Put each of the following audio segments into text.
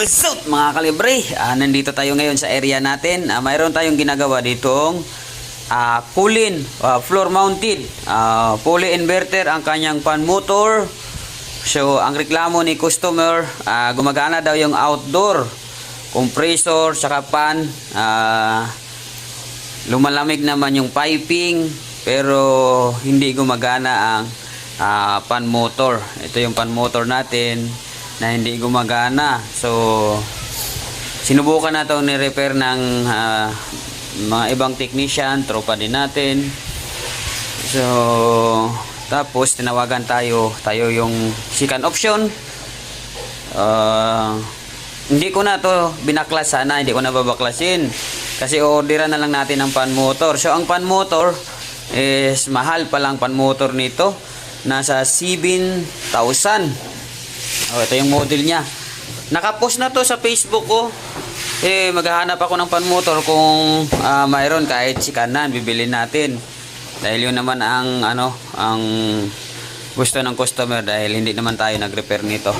What's up mga kalibre? Nandito tayo ngayon sa area natin. Mayroon tayong ginagawa ditong Kulin floor mounted pulley inverter ang kanyang fan motor. So ang reklamo ni customer, gumagana daw yung outdoor compressor saka fan, lumalamig naman yung piping pero hindi gumagana ang fan motor. Ito yung fan motor natin na hindi gumagana. So sinubukan na itong ni-repair ng mga ibang technician, tropa din natin. So tapos tinawagan tayo yung second option. Hindi ko na to binaklas, sana hindi ko na babaklasin kasi orderan na lang natin ang fan motor. So ang fan motor is mahal pa lang. Fan motor nito nasa 7,000. Ito yung model niya. Nakapost na to sa Facebook ko. Maghahanap ako ng fan motor kung mayroon, kahit si kanan bibili natin. Dahil yun naman ang ang gusto ng customer, dahil hindi naman tayo nag-repair nito.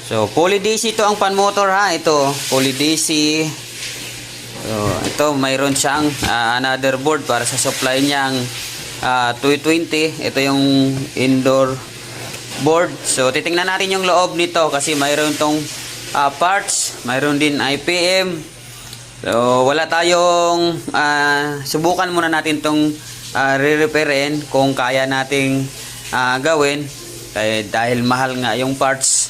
So Poly DC to ang fan motor ha. Ito Poly DC. So ito mayroon siyang another board para sa supply niyang 220. Ito yung indoor board. So titingnan natin yung loob nito kasi mayroon tong parts, mayroon din IPM. So wala tayong subukan muna natin tong re-repairin kung kaya nating gawin dahil mahal nga yung parts.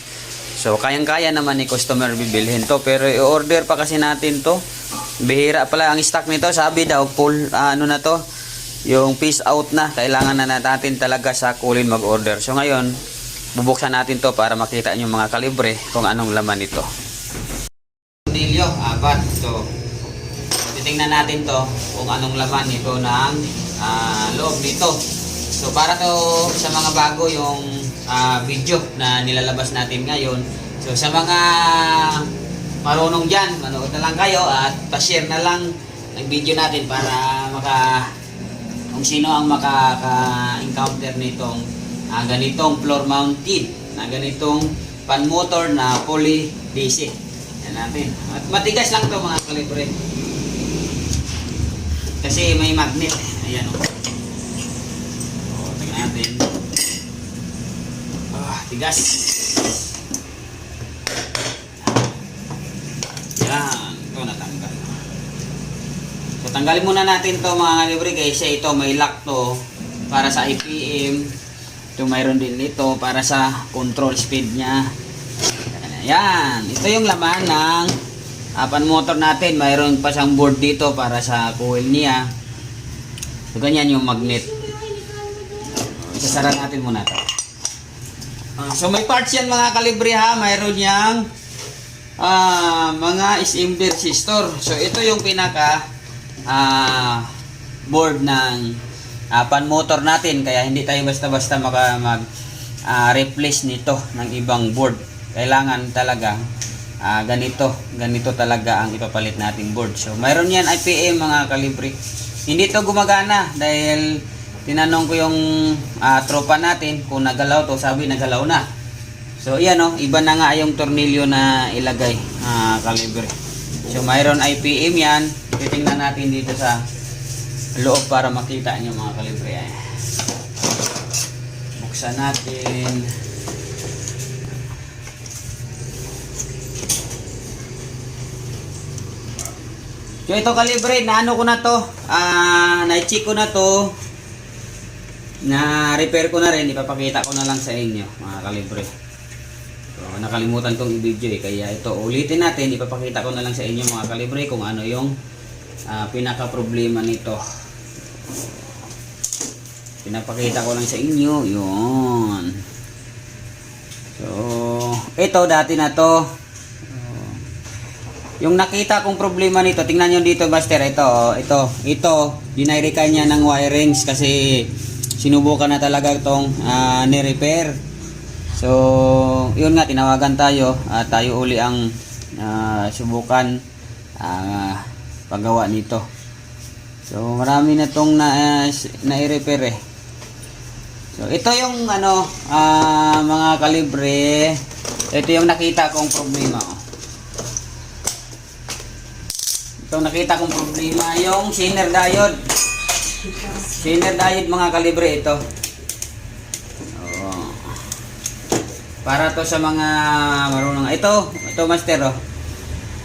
So kayang-kaya naman ni customer bibilhin to, pero i-order pa kasi natin to. Bihira pala ang stock nito. Sabi daw full na to, yung piece out na. Kailangan na natin talaga sa Kulin mag-order. So ngayon bubuksan natin to para makita nyo mga kalibre kung anong laman nito. Tornilyo, apat. So titingnan natin to kung anong laman nito ng loob nito. So para to sa mga bago yung video na nilalabas natin ngayon. So sa mga marunong dyan, manood na lang kayo at pa-share na lang ng video natin para kung sino ang makaka-encounter nitong ganitong floor mounted na ganitong fan motor na Poly DC. Yan natin. At matigas lang to mga kalibre. Kasi may magnet. Ayan o. Tingnan natin. Tigas. Yan. Ito natanggal. So tanggalin muna natin to mga kalibre kasi ito may lock to para sa IPM. Ito mayroon din ito para sa control speed niya. Ayan. Ito yung laman ng fan motor natin. Mayroon pa siyang board dito para sa coil niya. So ganyan yung magnet. Isasara natin muna ito. So may parts yan mga kalibre ha. Mayroon yang mga SM resistor. So ito yung pinaka board ng fan motor natin, kaya hindi tayo basta-basta replace nito ng ibang board. Kailangan talaga ganito talaga ang ipapalit nating board. So mayroon yan IPM mga kalibre. Hindi to gumagana dahil tinanong ko yung tropa natin kung nagalaw to, sabi nagalaw na. So yan iba na nga yung tornilyo na ilagay kalibre. So mayroon IPM yan. Titingnan natin dito sa loob para makita nyo mga kalibre. Buksan natin. So ito kalibre, naano ko na to, na-check ko na to, na repair ko na rin, ipapakita ko na lang sa inyo mga kalibre. So nakalimutan kong i-video kaya ito ulitin natin, ipapakita ko na lang sa inyo mga kalibre kung ano yung pinaka problema nito. Pinapakita ko lang sa inyo yun. So ito dati na to. Yung nakita kong problema nito, tingnan nyo dito Buster. Ito dinayrikan niya ng wirings kasi sinubukan na talaga itong ni-repair. So yun nga, tinawagan tayo at tayo uli ang subukan paggawa nito. So marami na tong na-repair eh. So ito yung mga kalibre, ito yung nakita kong problema. Ito nakita kong problema yung Zener diode. Zener diode mga kalibre ito. Oh. Para to sa mga marunong. Ito master oh.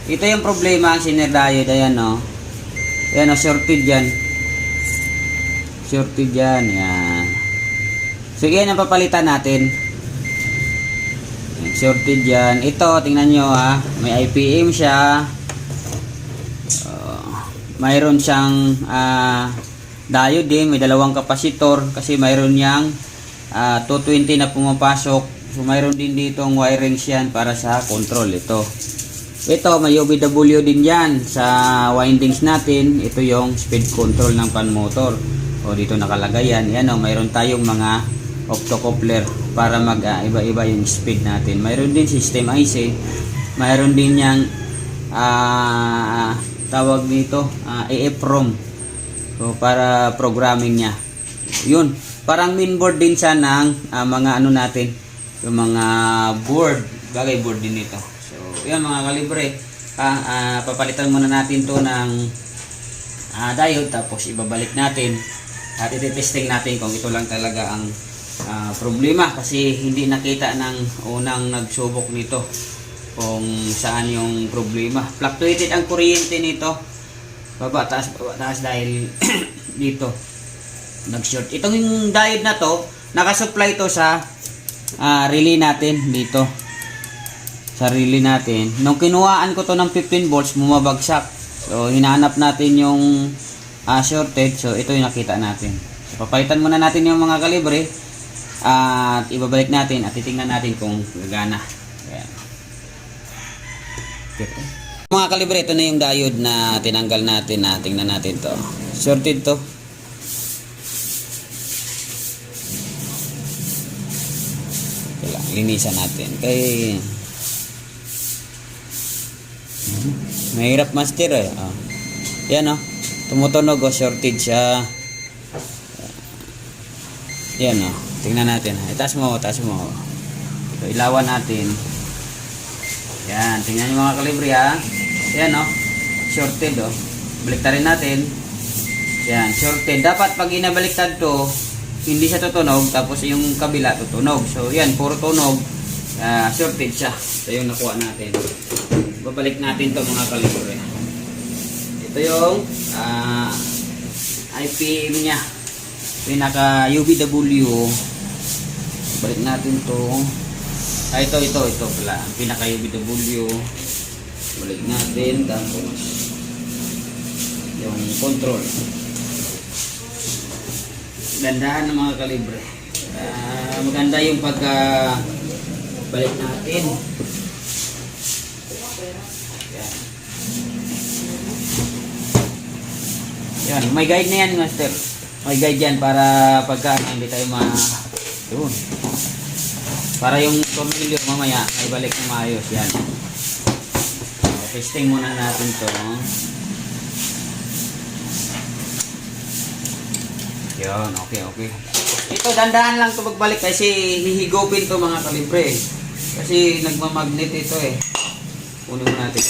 Ito yung problema ang Zener diode, ayan oh. Ayan oh, shorted yan. Shorted yan, yan. So yan ang papalitan natin. Shorted yan. Ito, tingnan nyo ha. May IPM siya. Mayroon siyang diode din. May dalawang kapasitor. Kasi mayroon niyang 220 na pumapasok. So mayroon din ditong wirings yan para sa control. Ito may OBW din yan sa windings natin. Ito yung speed control ng fan motor. O dito nakalagay yan. Yan o, mayroon tayong mga optocoupler para mag-iba-iba yung speed natin. Mayroon din system IC. Mayroon din yang tawag dito EEPROM. So para programming niya. Yun, parang mainboard din siya ng mga ano natin, yung mga board, bagay board din ito. So yan mga kalibre, papalitan muna natin to ng diode, tapos ibabalik natin at iti-testing natin kung ito lang talaga ang problema, kasi hindi nakita ng unang nagsubok nito kung saan yung problema. Fluctuated ang kuryente nito, baba taas dahil dito nag-short. Itong yung diode na to, nakasupply to sa relay natin dito. Sa relay natin. Nung kinuhaan ko to ng 15 volts, bumabagsak. So, hinahanap natin yung shorted. So, ito yung nakita natin. So, papalitan muna natin yung mga kalibre. At ibabalik natin at titingnan natin kung gagana. Ayan. Okay. Mga kalibre, ito na yung diode na tinanggal natin. Tingnan natin to. Shorted to. Linisan natin kay mahirap master eh. Yan tumutunog shorted siya. Yan tingnan natin. Taas mo. So, ilawan natin. Yan, tingnan niyo mga kalibre yan shorted baliktarin natin. Yan, shorted. Dapat pag inabaliktad to, hindi siya tutunog, tapos yung kabila tutunog. So yan, puro tunog, shorted siya. Ito yung nakuha natin. Babalik natin to mga kalibre. Ito yung IPM nya, pinaka UVW. Balik natin to. Ito pala, ang pinaka UVW. Balik natin, tapos yung control. Gandahan ng mga kalibre. Maganda yung pagka balik natin. Yan, may guide na yan master. May guide yan para pagka hindi tayo yun. Para yung tornilyo mamaya ay balik na maayos yan. So, testing muna natin to. Yun, okay. Ito, dandahan lang ito magbalik kasi hihigopin to mga kalibre. Kasi nagmamagnet ito eh. Kunin mo natin.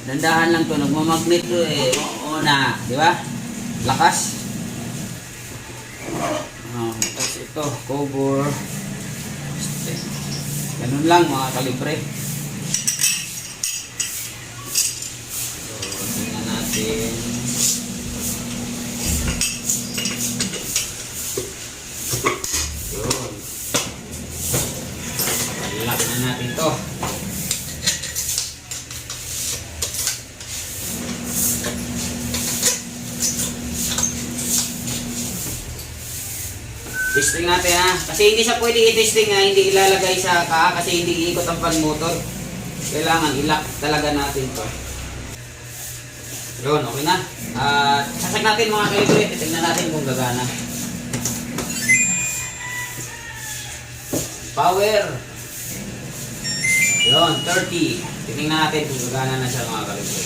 Dandahan lang to, nagmamagnet to eh. Una, di ba? Lakas. Tapos ito, cover. Ganun lang mga kalibre. So, tingnan natin. Lock na natin to. Testing natin kasi hindi siya pwede i-testing hindi ilalagay sa kasi hindi iikot ang fan motor. Kailangan i-lock talaga natin to. Yun, okay na. Sasag natin mga kalibre, titingnan natin kung gagana. Power. Yun, 30. Titingnan natin kung gagana na siya mga kalibre.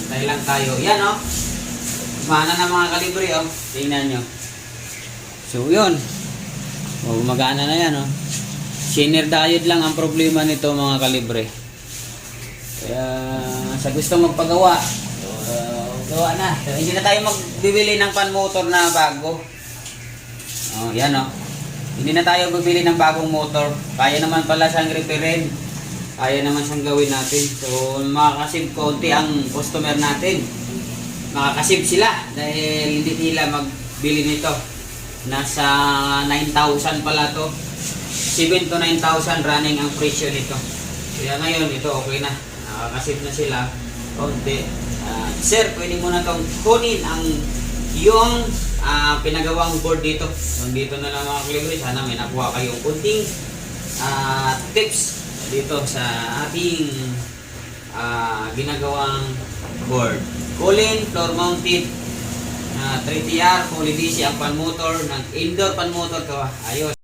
Antay lang tayo. Yan Gumana na mga kalibre Tingnan nyo. So yun. Gumagana na yan Senior diode lang ang problema nito mga kalibre. Kaya sa gusto magpagawa, so, gawa na. So, hindi na tayo magbibili ng fan motor na bago. Oh, yan oh. Hindi na tayo bibili ng bagong motor. Kaya naman pala siyang repairin. Kaya naman siyang gawin natin. So makakasave konti ang customer natin. Makakasave sila dahil hindi nila magbili nito. Nasa 9,000 pala to. 7 to 9,000 running ang presyo nito. Kaya ngayon ito okay na. Nakakasave na sila konti. Sir, pwede mo na itong kunin yung pinagawang board dito. Dito na lang mga kalibre. Sana may nakuha kayong kunting tips dito sa ating ginagawang board. Colin, floor mounted 3TR, fully DC ang pan motor, nag indoor pan motor ka. Ayos.